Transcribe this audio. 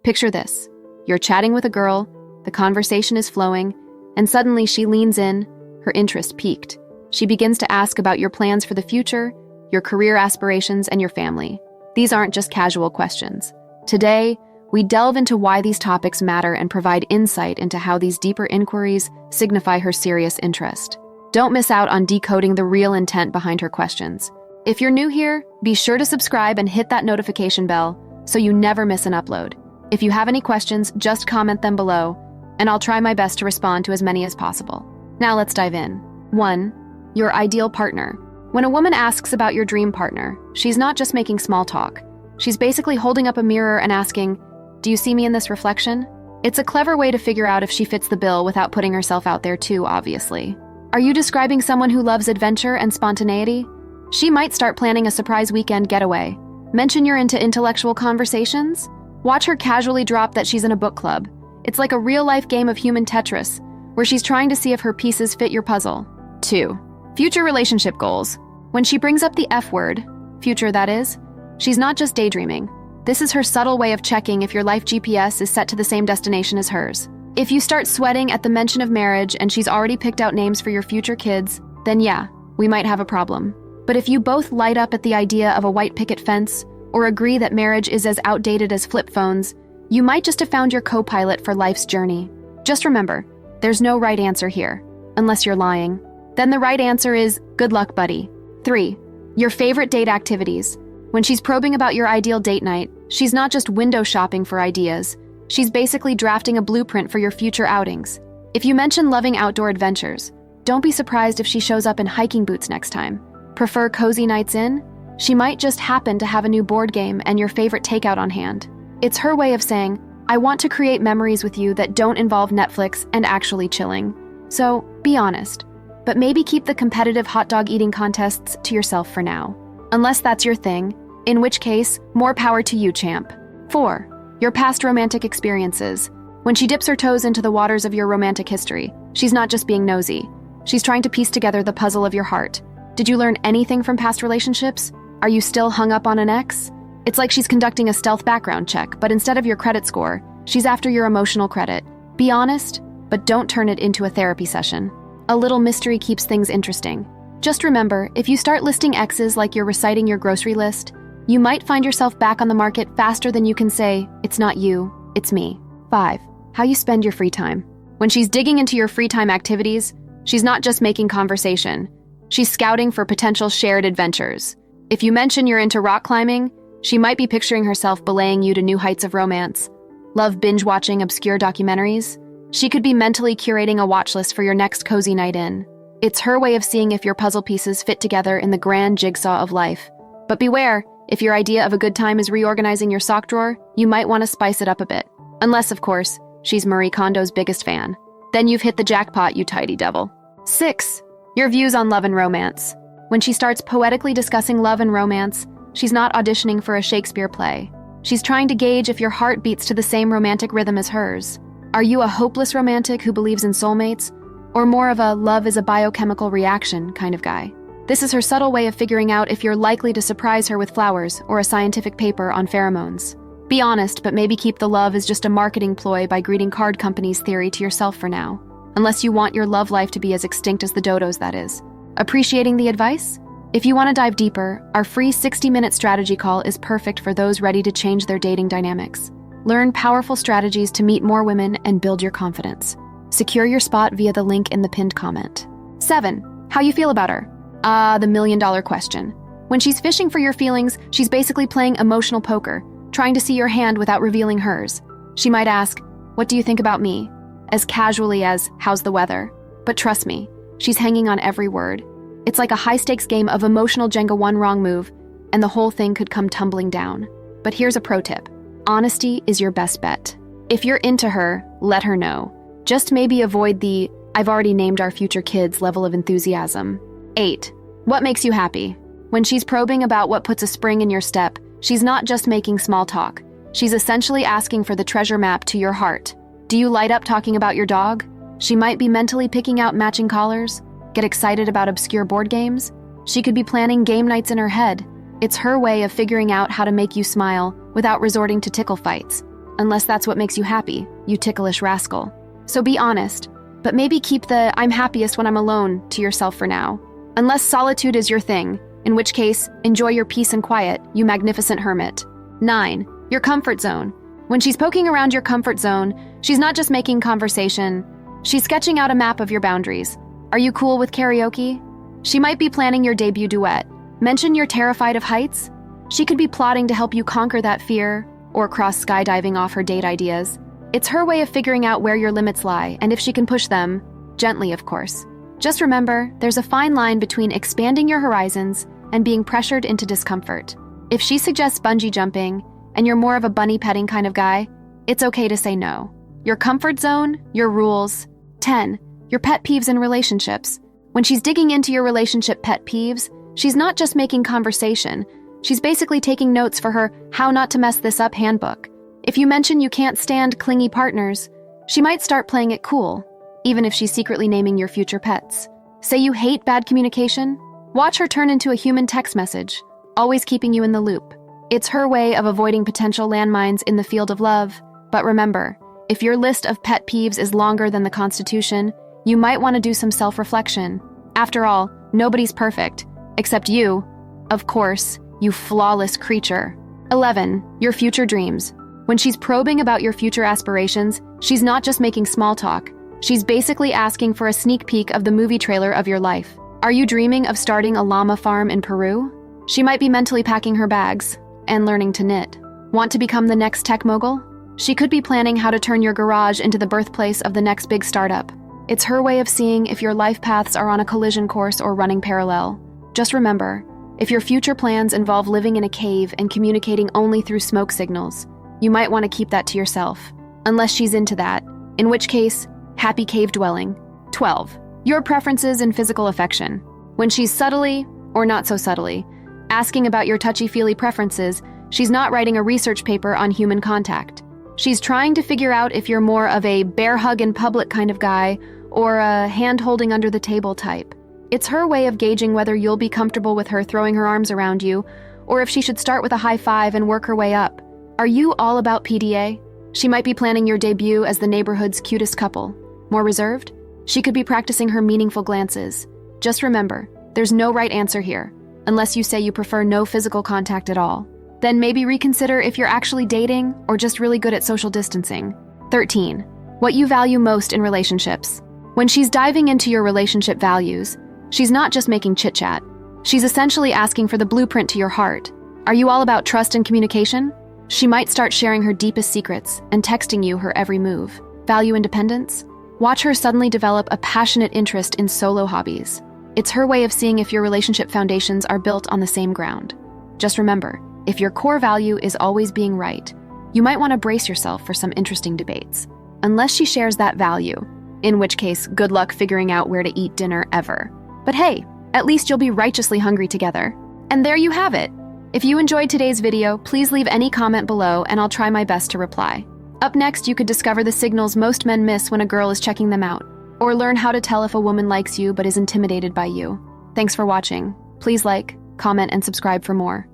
Picture this. You're chatting with a girl, the conversation is flowing, and suddenly she leans in, her interest piqued. She begins to ask about your plans for the future, your career aspirations, and your family. These aren't just casual questions. Today, we delve into why these topics matter and provide insight into how these deeper inquiries signify her serious interest. Don't miss out on decoding the real intent behind her questions. If you're new here, be sure to subscribe and hit that notification bell so you never miss an upload. If you have any questions, just comment them below, and I'll try my best to respond to as many as possible. Now let's dive in. 1. Your ideal partner. When a woman asks about your dream partner, she's not just making small talk. She's basically holding up a mirror and asking, "Do you see me in this reflection?" It's a clever way to figure out if she fits the bill without putting herself out there too obviously. Are you describing someone who loves adventure and spontaneity? She might start planning a surprise weekend getaway. Mention you're into intellectual conversations? Watch her casually drop that she's in a book club. It's like a real-life game of human Tetris, where she's trying to see if her pieces fit your puzzle. 2. Future relationship goals. When she brings up the F word, future that is, she's not just daydreaming. This is her subtle way of checking if your life GPS is set to the same destination as hers. If you start sweating at the mention of marriage and she's already picked out names for your future kids, then yeah, we might have a problem. But if you both light up at the idea of a white picket fence or agree that marriage is as outdated as flip phones, you might just have found your co-pilot for life's journey. Just remember, there's no right answer here, unless you're lying. Then the right answer is, good luck, buddy. 3. Your favorite date activities. When she's probing about your ideal date night, she's not just window shopping for ideas. She's basically drafting a blueprint for your future outings. If you mention loving outdoor adventures, don't be surprised if she shows up in hiking boots next time. Prefer cozy nights in? She might just happen to have a new board game and your favorite takeout on hand. It's her way of saying, I want to create memories with you that don't involve Netflix and actually chilling. So, be honest. But maybe keep the competitive hot dog eating contests to yourself for now. Unless that's your thing, in which case, more power to you, champ. 4. Your past romantic experiences. When she dips her toes into the waters of your romantic history, she's not just being nosy. She's trying to piece together the puzzle of your heart. Did you learn anything from past relationships? Are you still hung up on an ex? It's like she's conducting a stealth background check, but instead of your credit score, she's after your emotional credit. Be honest, but don't turn it into a therapy session. A little mystery keeps things interesting. Just remember, if you start listing exes like you're reciting your grocery list, you might find yourself back on the market faster than you can say, it's not you, it's me. 5. How you spend your free time. When she's digging into your free time activities, she's not just making conversation. She's scouting for potential shared adventures. If you mention you're into rock climbing, she might be picturing herself belaying you to new heights of romance. Love binge-watching obscure documentaries? She could be mentally curating a watch list for your next cozy night in. It's her way of seeing if your puzzle pieces fit together in the grand jigsaw of life. But beware, if your idea of a good time is reorganizing your sock drawer, you might want to spice it up a bit. Unless, of course, she's Marie Kondo's biggest fan. Then you've hit the jackpot, you tidy devil. 6. Your views on love and romance. When she starts poetically discussing love and romance, she's not auditioning for a Shakespeare play. She's trying to gauge if your heart beats to the same romantic rhythm as hers. Are you a hopeless romantic who believes in soulmates, or more of a love is a biochemical reaction kind of guy? This is her subtle way of figuring out if you're likely to surprise her with flowers or a scientific paper on pheromones. Be honest, but maybe keep the love as just a marketing ploy by greeting card companies' theory to yourself for now. Unless you want your love life to be as extinct as the dodos, that is. Appreciating the advice? If you want to dive deeper, our free 60-minute strategy call is perfect for those ready to change their dating dynamics. Learn powerful strategies to meet more women and build your confidence. Secure your spot via the link in the pinned comment. 7. How you feel about her? The million-dollar question. When she's fishing for your feelings, she's basically playing emotional poker, trying to see your hand without revealing hers. She might ask, "What do you think about me?" as casually as, "How's the weather?" But trust me, she's hanging on every word. It's like a high-stakes game of emotional Jenga, one wrong move, and the whole thing could come tumbling down. But here's a pro tip. Honesty is your best bet. If you're into her, let her know. Just maybe avoid the, "I've already named our future kids" level of enthusiasm. 8. What makes you happy? When she's probing about what puts a spring in your step, she's not just making small talk. She's essentially asking for the treasure map to your heart. Do you light up talking about your dog? She might be mentally picking out matching collars. Get excited about obscure board games? She could be planning game nights in her head. It's her way of figuring out how to make you smile without resorting to tickle fights. unless that's what makes you happy, you ticklish rascal. So be honest, but maybe keep the "I'm happiest when I'm alone" to yourself for now. Unless solitude is your thing, in which case, enjoy your peace and quiet, you magnificent hermit. 9. Your comfort zone. When she's poking around your comfort zone, she's not just making conversation, she's sketching out a map of your boundaries. Are you cool with karaoke? She might be planning your debut duet. Mention you're terrified of heights? She could be plotting to help you conquer that fear, or cross skydiving off her date ideas. It's her way of figuring out where your limits lie, and if she can push them, gently of course. Just remember, there's a fine line between expanding your horizons and being pressured into discomfort. If she suggests bungee jumping, and you're more of a bunny petting kind of guy, it's okay to say no. Your comfort zone, your rules. 10. Your pet peeves in relationships. When she's digging into your relationship pet peeves, she's not just making conversation, she's basically taking notes for her "How Not to Mess This Up" handbook. If you mention you can't stand clingy partners, she might start playing it cool, even if she's secretly naming your future pets. Say you hate bad communication? Watch her turn into a human text message, always keeping you in the loop. It's her way of avoiding potential landmines in the field of love. But remember, if your list of pet peeves is longer than the Constitution, you might want to do some self-reflection. After all, nobody's perfect, except you, of course, you flawless creature. 11. Your future dreams. When she's probing about your future aspirations, she's not just making small talk. She's basically asking for a sneak peek of the movie trailer of your life. Are you dreaming of starting a llama farm in Peru? She might be mentally packing her bags and learning to knit. Want to become the next tech mogul? She could be planning how to turn your garage into the birthplace of the next big startup. It's her way of seeing if your life paths are on a collision course or running parallel. Just remember, if your future plans involve living in a cave and communicating only through smoke signals, you might want to keep that to yourself, unless she's into that, in which case, happy cave dwelling. 12. Your preferences in physical affection. When she's subtly, or not so subtly, asking about your touchy-feely preferences, she's not writing a research paper on human contact. She's trying to figure out if you're more of a bear hug in public kind of guy or a hand-holding under the table type. It's her way of gauging whether you'll be comfortable with her throwing her arms around you, or if she should start with a high five and work her way up. Are you all about PDA? She might be planning your debut as the neighborhood's cutest couple. More reserved? She could be practicing her meaningful glances. Just remember, there's no right answer here, unless you say you prefer no physical contact at all. Then maybe reconsider if you're actually dating or just really good at social distancing. 13. What you value most in relationships. When she's diving into your relationship values, she's not just making chit-chat. She's essentially asking for the blueprint to your heart. Are you all about trust and communication? She might start sharing her deepest secrets and texting you her every move. Value independence? Watch her suddenly develop a passionate interest in solo hobbies. It's her way of seeing if your relationship foundations are built on the same ground. Just remember, if your core value is always being right, you might want to brace yourself for some interesting debates. Unless she shares that value, in which case, good luck figuring out where to eat dinner ever. But hey, at least you'll be righteously hungry together. And there you have it. If you enjoyed today's video, please leave any comment below and I'll try my best to reply. Up next, you could discover the signals most men miss when a girl is checking them out, or learn how to tell if a woman likes you but is intimidated by you. Thanks for watching. Please like, comment, and subscribe for more.